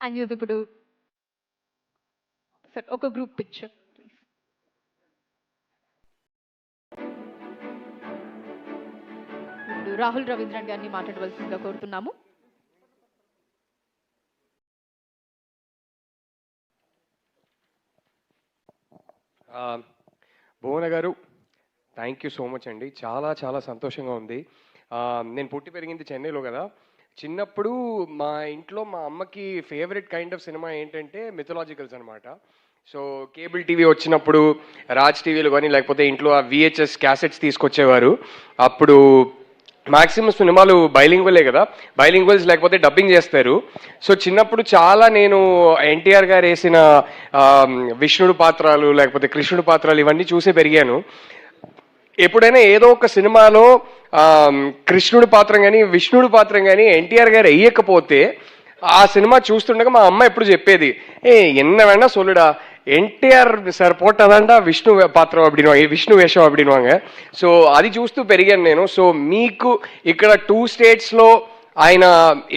And ఇప్పుడు sir ఒక group picture please. ఇప్పుడు రాహుల్ రవీంద్రన్ గారిని మాట్లాడవలసిందిగా కోరుతున్నాము. భువన గారు, థ్యాంక్ యూ సో మచ్ అండి. చాలా చాలా సంతోషంగా ఉంది. నేను పుట్టి పెరిగింది చెన్నైలో కదా. చిన్నప్పుడు మా ఇంట్లో మా అమ్మకి ఫేవరెట్ కైండ్ ఆఫ్ సినిమా ఏంటంటే మిథలాజికల్స్ అనమాట. సో కేబుల్ టీవీ వచ్చినప్పుడు రాజ్ టీవీలు కానీ లేకపోతే ఇంట్లో ఆ విహెచ్ఎస్ క్యాసెట్స్ తీసుకొచ్చేవారు. అప్పుడు మ్యాక్సిమం సినిమాలు బైలింగ్వలే కదా, బైలింగ్వల్స్ లేకపోతే డబ్బింగ్ చేస్తారు. సో చిన్నప్పుడు చాలా నేను ఎన్టీఆర్ గారు వేసిన విష్ణుడు పాత్రలు లేకపోతే కృష్ణుడు పాత్రలు ఇవన్నీ చూసే పెరిగాను. ఎప్పుడైనా ఏదో ఒక సినిమాలో కృష్ణుడు పాత్రం కానీ విష్ణుడు పాత్రం కానీ ఎన్టీఆర్ గారు వేయకపోతే ఆ సినిమా చూస్తుండగా మా అమ్మ ఎప్పుడు చెప్పేది, ఎన్న వేణా సొల్లుడా, ఎన్టీఆర్ సార్ పోట్టదంటా విష్ణు పాత్రం అప్పుడినువాங்க, విష్ణు వేషం అప్పుడినువాங்க. సో అది చూస్తూ పెరిగాను నేను. సో మీకు ఇక్కడ 2 స్టేట్స్లో ఆయన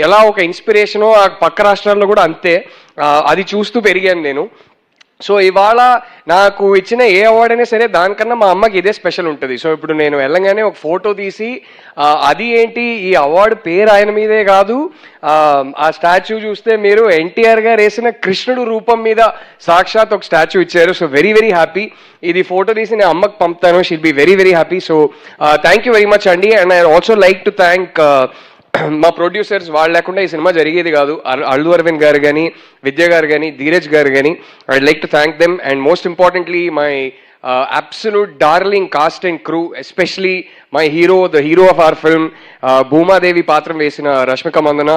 ఎలా ఒక ఇన్స్పిరేషనో ఆ పక్క రాష్ట్రాల్లో కూడా అంతే, అది చూస్తూ పెరిగాను నేను. సో ఇవాళ నాకు ఇచ్చిన ఏ అవార్డు అయినా సరే దానికన్నా మా అమ్మకి ఇదే స్పెషల్ ఉంటుంది. సో ఇప్పుడు నేను వెళ్ళగానే ఒక ఫోటో తీసి అది ఏంటి, ఈ అవార్డు పేరు ఆయన మీదే కాదు, ఆ స్టాచ్యూ చూస్తే మీరు ఎన్టీఆర్ గారు వేసిన కృష్ణుడు రూపం మీద సాక్షాత్ ఒక స్టాచ్యూ ఇచ్చారు. So very very happy. ఇది ఫోటో తీసి నేను అమ్మకి పంపుతాను. She'll be very very happy. So thank you very much అండి. And I also like to thank మా ప్రొడ్యూసర్స్. వాళ్ళు లేకుండా ఈ సినిమా జరిగేది కాదు. అల్లు అరవింద్ గారు కానీ, విద్య గారు కానీ, ధీరజ్ గారు కానీ, I'd like to thank them. And most importantly my absolute darling cast and crew, especially my hero, the hero of our film, Bhoomadevi పాత్రం వేసిన Rashmika Mandanna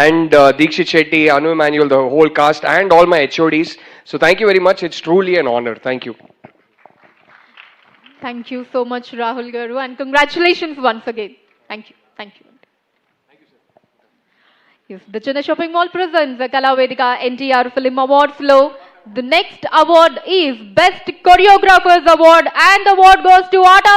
and Deekshith Shetty, Anu Emmanuel, the whole cast and all my HODs. So thank you very much. It's truly an honour. Thank you. Thank you so much, Rahul Garu, and congratulations once again. Thank you. Thank you. Yes, the Chennai Shopping Mall presents the Kala Vedika NTR Film Awards lo. The next award is Best Choreographers Award, and the award goes to Art